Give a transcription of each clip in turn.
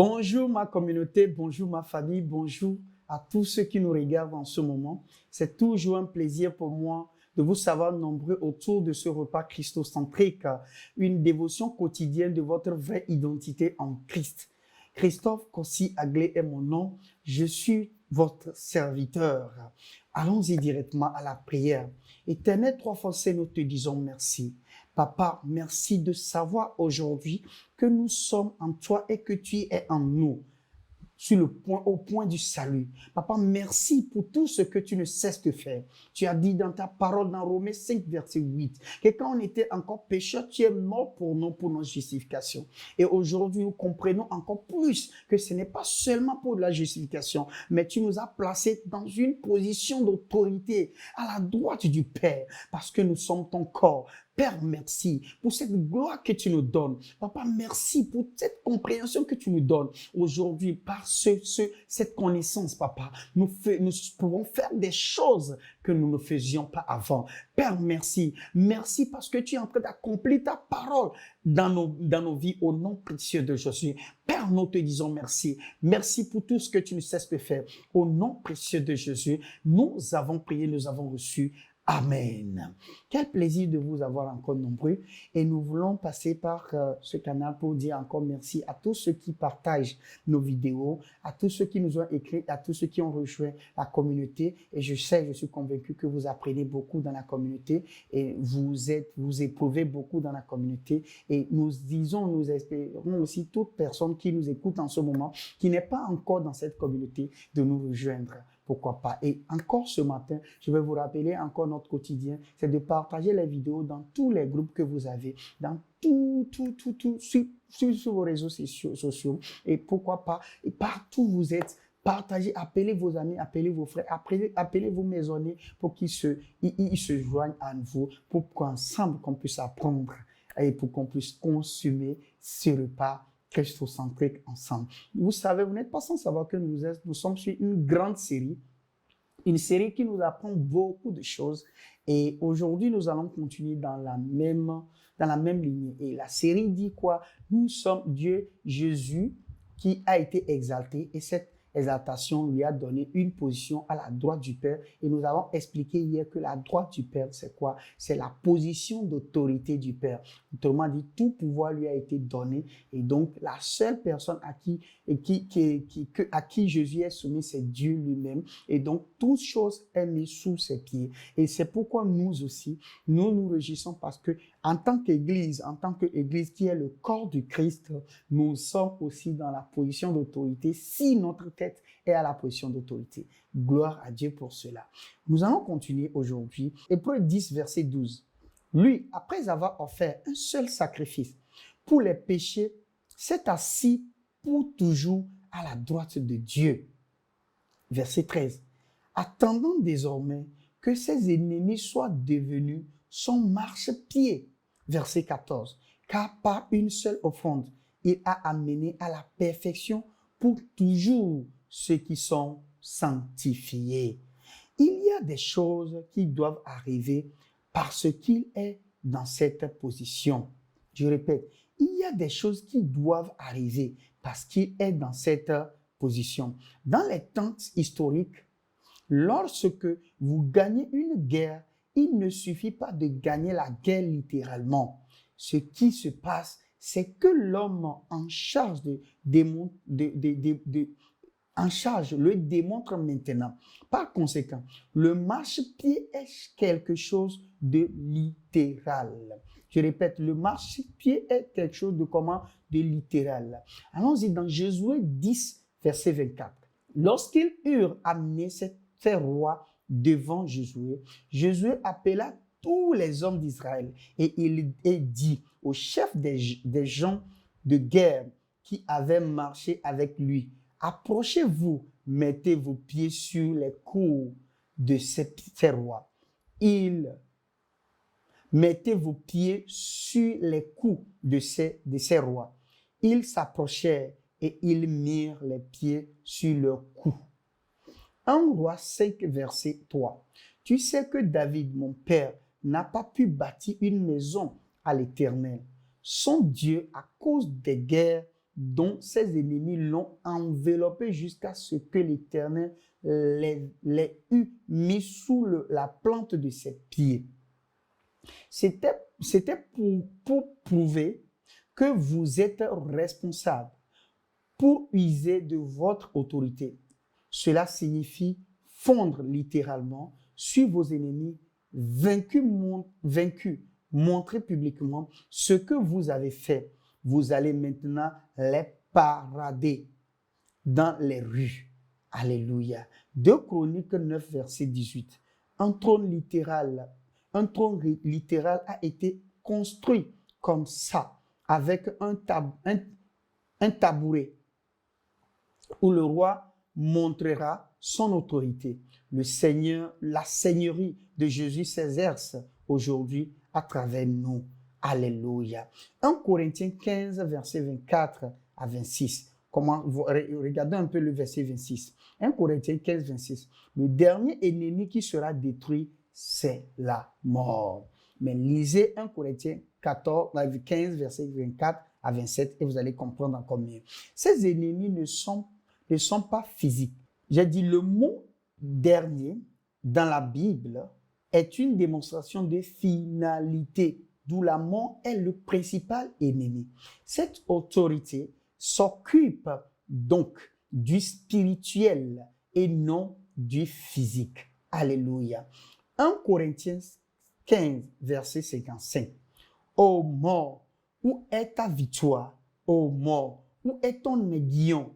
Bonjour ma communauté, bonjour ma famille, bonjour à tous ceux qui nous regardent en ce moment. C'est toujours un plaisir pour moi de vous savoir nombreux autour de ce repas christocentrique, une dévotion quotidienne de votre vraie identité en Christ. Christophe Kossi Aglé est mon nom, je suis votre serviteur. Allons-y directement à la prière. Éternel trois fois saint, nous te disons merci. Papa, merci de savoir aujourd'hui que nous sommes en toi et que tu es en nous, au point du salut. Papa, merci pour tout ce que tu ne cesses de faire. Tu as dit dans ta parole dans Romains 5, verset 8, que quand on était encore pécheurs, tu es mort pour nous, pour notre justification. Et aujourd'hui, nous comprenons encore plus que ce n'est pas seulement pour la justification, mais tu nous as placés dans une position d'autorité à la droite du Père, parce que nous sommes ton corps. Père, merci pour cette gloire que tu nous donnes. Papa, merci pour cette compréhension que tu nous donnes. Aujourd'hui, par cette connaissance, papa, nous pouvons faire des choses que nous ne faisions pas avant. Père, merci. Merci parce que tu es en train d'accomplir ta parole dans nos vies au nom précieux de Jésus. Père, nous te disons merci. Merci pour tout ce que tu ne cesses de faire. Au nom précieux de Jésus, nous avons prié, nous avons reçu. Amen. Quel plaisir de vous avoir encore nombreux. Et nous voulons passer par ce canal pour dire encore merci à tous ceux qui partagent nos vidéos, à tous ceux qui nous ont écrit, à tous ceux qui ont rejoint la communauté. Et je suis convaincu que vous apprenez beaucoup dans la communauté et vous éprouvez beaucoup dans la communauté. Et nous espérons aussi toute personne qui nous écoute en ce moment, qui n'est pas encore dans cette communauté, de nous rejoindre. Pourquoi pas? Et encore ce matin, je vais vous rappeler encore notre quotidien, c'est de partager les vidéos dans tous les groupes que vous avez, dans sur vos réseaux sociaux. Et pourquoi pas? Et partout où vous êtes, partagez, appelez vos amis, appelez vos frères, appelez vos maisonnés pour qu'ils se joignent à vous, pour qu'ensemble qu'on puisse apprendre et pour qu'on puisse consommer ce repas christocentrique ensemble. Vous savez, vous n'êtes pas sans savoir que nous sommes sur une grande série, une série qui nous apprend beaucoup de choses. Et aujourd'hui, nous allons continuer dans la même lignée. Et la série dit quoi? Nous sommes Dieu, Jésus, qui a été exalté. Et cette exaltation lui a donné une position à la droite du Père. Et nous avons expliqué hier que la droite du Père, c'est quoi? C'est la position d'autorité du Père. Autrement dit, tout pouvoir lui a été donné. Et donc, la seule personne à qui Jésus est soumis, c'est Dieu lui-même. Et donc, toute chose est mise sous ses pieds. Et c'est pourquoi nous aussi, nous nous réjouissons parce que en tant qu'Église qui est le corps du Christ, nous sommes aussi dans la position d'autorité si notre tête est à la position d'autorité. Gloire à Dieu pour cela. Nous allons continuer aujourd'hui. Hébreux 10, verset 12. Lui, après avoir offert un seul sacrifice pour les péchés, s'est assis pour toujours à la droite de Dieu. Verset 13. Attendant désormais que ses ennemis soient devenus son marchepied. Verset 14. Car par une seule offrande, il a amené à la perfection pour toujours ceux qui sont sanctifiés. Il y a des choses qui doivent arriver parce qu'il est dans cette position. Je répète, il y a des choses qui doivent arriver parce qu'il est dans cette position. Dans les temps historiques, lorsque vous gagnez une guerre, il ne suffit pas de gagner la guerre littéralement. Ce qui se passe, c'est que l'homme en charge le démontre maintenant. Par conséquent, le marchepied est quelque chose de littéral. Je répète, le marchepied est quelque chose de littéral. Allons-y dans Josué 10, verset 24. Lorsqu'ils eurent amené ces rois devant Josué, Josué appela tous les hommes d'Israël et il dit aux chefs des gens de guerre qui avaient marché avec lui, approchez-vous, mettez vos pieds sur les coups de ces rois. Mettez vos pieds sur les coups de ces rois. Ils s'approchèrent et ils mirent les pieds sur leurs coups. 1 Roi 5, verset 3. Tu sais que David, mon père, n'a pas pu bâtir une maison à l'Éternel, son Dieu, à cause des guerres dont ses ennemis l'ont enveloppé jusqu'à ce que l'Éternel les eût mis sous la plante de ses pieds. C'était pour prouver que vous êtes responsable, pour user de votre autorité. Cela signifie fondre littéralement sur vos ennemis, vaincus, montrer publiquement ce que vous avez fait. Vous allez maintenant les parader dans les rues. Alléluia. 2 Chroniques 9, verset 18. Un trône littéral a été construit comme ça, avec un tabouret, où le roi montrera son autorité. La seigneurie de Jésus s'exerce aujourd'hui à travers nous. Alléluia. 1 Corinthiens 15, verset 24 à 26. Regardez un peu le verset 26. 1 Corinthiens 15, 26. Le dernier ennemi qui sera détruit, c'est la mort. Mais lisez 1 Corinthiens 15, verset 24 à 27 et vous allez comprendre encore mieux. Ces ennemis ne sont pas physiques. J'ai dit le mot dernier dans la Bible est une démonstration de finalité, d'où la mort est le principal ennemi. Cette autorité s'occupe donc du spirituel et non du physique. Alléluia. 1 Corinthiens 15, verset 55. Ô mort, où est ta victoire? Ô mort, où est ton aiguillon?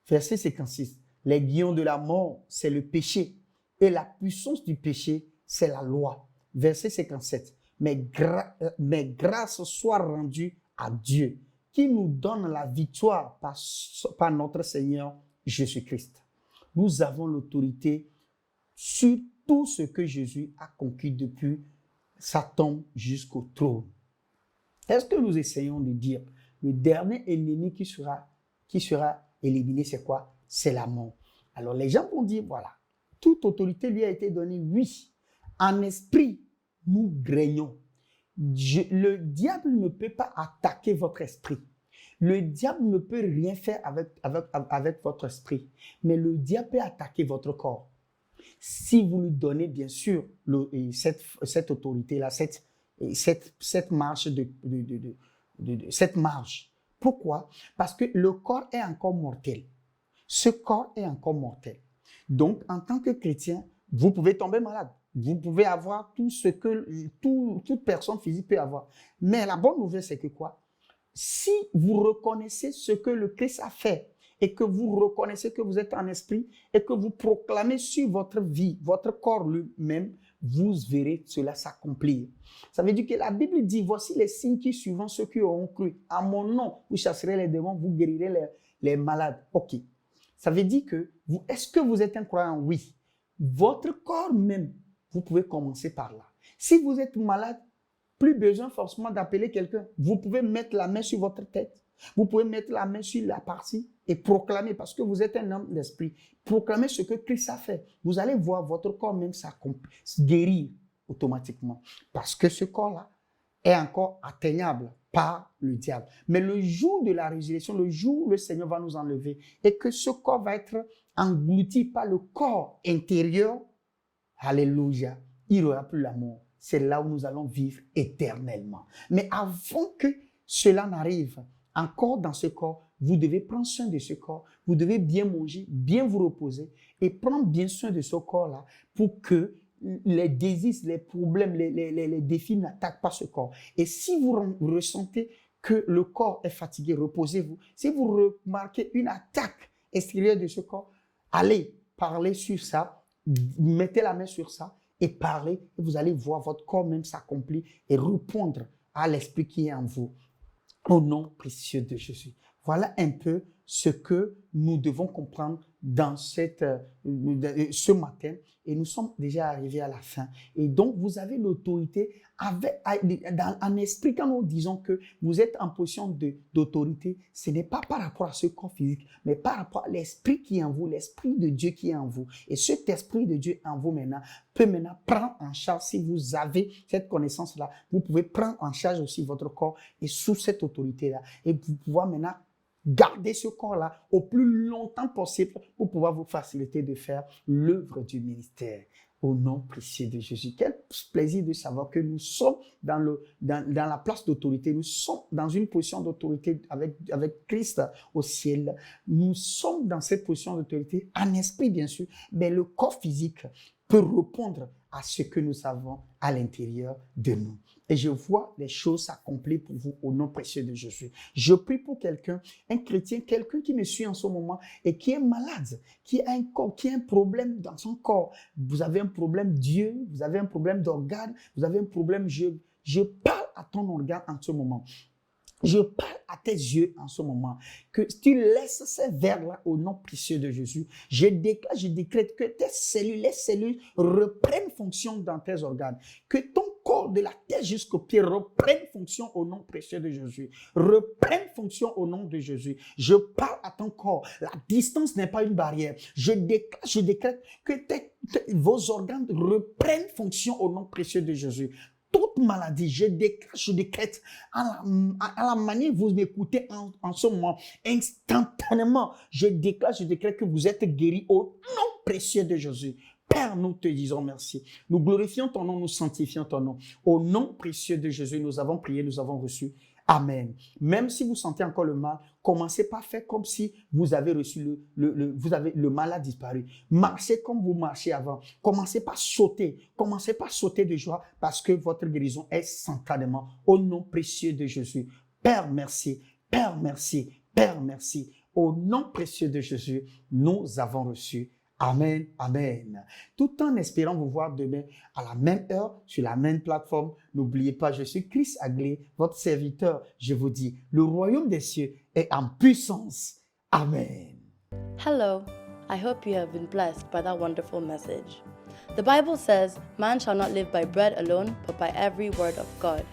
Verset 56. L'aiguillon de la mort, c'est le péché. Et la puissance du péché, c'est la loi. Verset 57. Mais grâce soit rendue à Dieu, qui nous donne la victoire par notre Seigneur Jésus-Christ. Nous avons l'autorité sur tout ce que Jésus a conquis depuis sa tombe jusqu'au trône. Est-ce que nous essayons de dire, le dernier ennemi qui sera éliminé, c'est quoi? C'est la mort. Alors les gens vont dire, voilà, toute autorité lui a été donnée, oui. En esprit, nous régnons. Le diable ne peut pas attaquer votre esprit. Le diable ne peut rien faire avec votre esprit. Mais le diable peut attaquer votre corps. Si vous lui donnez, bien sûr, cette autorité-là, cette marche cette marche. Pourquoi? Parce que le corps est encore mortel. Ce corps est encore mortel. Donc, en tant que chrétien, vous pouvez tomber malade. Vous pouvez avoir tout ce que toute personne physique peut avoir. Mais la bonne nouvelle, c'est que quoi? Si vous reconnaissez ce que le Christ a fait et que vous reconnaissez que vous êtes en esprit et que vous proclamez sur votre vie, votre corps lui-même, vous verrez cela s'accomplir. Ça veut dire que la Bible dit, voici les signes qui suivront ceux qui auront cru. À mon nom, vous chasserez les démons, vous guérirez les malades. Ok. Ça veut dire que, est-ce que vous êtes un croyant? Oui. Votre corps même, vous pouvez commencer par là. Si vous êtes malade, plus besoin forcément d'appeler quelqu'un. Vous pouvez mettre la main sur votre tête. Vous pouvez mettre la main sur la partie et proclamer, parce que vous êtes un homme d'esprit, proclamer ce que Christ a fait. Vous allez voir votre corps même se guérir automatiquement. Parce que ce corps-là est encore atteignable par le diable. Mais le jour de la résurrection, le jour où le Seigneur va nous enlever et que ce corps va être englouti par le corps intérieur, alléluia, il n'y aura plus la mort. C'est là où nous allons vivre éternellement. Mais avant que cela n'arrive, encore dans ce corps, vous devez prendre soin de ce corps. Vous devez bien manger, bien vous reposer et prendre bien soin de ce corps-là pour que les désirs, les problèmes, les défis n'attaquent pas ce corps. Et si vous ressentez que le corps est fatigué, reposez-vous. Si vous remarquez une attaque extérieure de ce corps, allez parler sur ça, mettez la main sur ça et parlez. Et vous allez voir votre corps même s'accomplir et répondre à l'esprit qui est en vous. Au nom précieux de Jésus. Voilà un peu ce que nous devons comprendre dans ce matin. Et nous sommes déjà arrivés à la fin. Et donc, vous avez l'autorité en esprit. Quand nous disons que vous êtes en position d'autorité, ce n'est pas par rapport à ce corps physique, mais par rapport à l'esprit qui est en vous, l'esprit de Dieu qui est en vous. Et cet esprit de Dieu en vous maintenant peut maintenant prendre en charge, si vous avez cette connaissance-là, vous pouvez prendre en charge aussi votre corps et sous cette autorité-là. Et vous pouvez maintenant Gardez ce corps-là au plus longtemps possible pour pouvoir vous faciliter de faire l'œuvre du ministère. Au nom précieux de Jésus. Quel plaisir de savoir que nous sommes dans la place d'autorité. Nous sommes dans une position d'autorité avec Christ au ciel. Nous sommes dans cette position d'autorité en esprit, bien sûr, mais le corps physique peut répondre à ce que nous avons à l'intérieur de nous. Et je vois les choses s'accomplir pour vous au nom précieux de Jésus. Je prie pour quelqu'un, un chrétien, quelqu'un qui me suit en ce moment et qui est malade, qui a un corps, qui a un problème dans son corps. Vous avez un problème d'yeux, vous avez un problème d'organe, vous avez un problème, je parle à ton organe en ce moment. Je parle à tes yeux en ce moment, que tu laisses ces vers-là au nom précieux de Jésus. Je décrète que tes cellules, les cellules reprennent fonction dans tes organes. Que ton corps de la tête jusqu'aux pieds reprenne fonction au nom précieux de Jésus. Reprenne fonction au nom de Jésus. Je parle à ton corps. La distance n'est pas une barrière. Je décrète que vos organes reprennent fonction au nom précieux de Jésus. Toute maladie, je décrète à la manière dont vous m'écoutez en ce moment, instantanément, je décrète que vous êtes guéris au nom précieux de Jésus. Père, nous te disons merci. Nous glorifions ton nom, nous sanctifions ton nom. Au nom précieux de Jésus, nous avons prié, nous avons reçu. Amen. Même si vous sentez encore le mal, commencez par faire comme si vous avez reçu le mal a disparu. Marchez comme vous marchiez avant. Commencez par sauter. Commencez par sauter de joie parce que votre guérison est instantanément au nom précieux de Jésus. Père, merci. Père, merci. Père, merci. Au nom précieux de Jésus, nous avons reçu. Amen, amen. Tout en espérant vous voir demain à la même heure, sur la même plateforme. N'oubliez pas, je suis Chris Aglé, votre serviteur. Je vous dis, le royaume des cieux est en puissance. Amen. Hello, I hope you have been blessed by that wonderful message. The Bible says, man shall not live by bread alone, but by every word of God.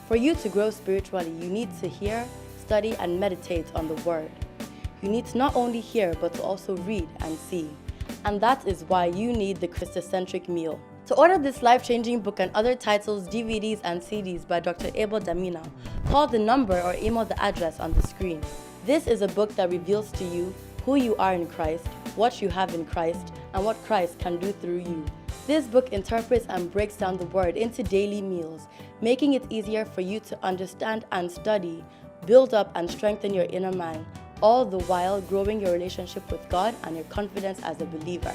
For you to grow spiritually, you need to hear, study, and meditate on the word. You need to not only hear, but to also read and see. And that is why you need the Christocentric meal. To order this life-changing book and other titles, DVDs, and CDs by Dr. Abel Damina, call the number or email the address on the screen. This is a book that reveals to you who you are in Christ, what you have in Christ, and what Christ can do through you. This book interprets and breaks down the word into daily meals, making it easier for you to understand and study, build up and strengthen your inner man, all the while growing your relationship with God and your confidence as a believer.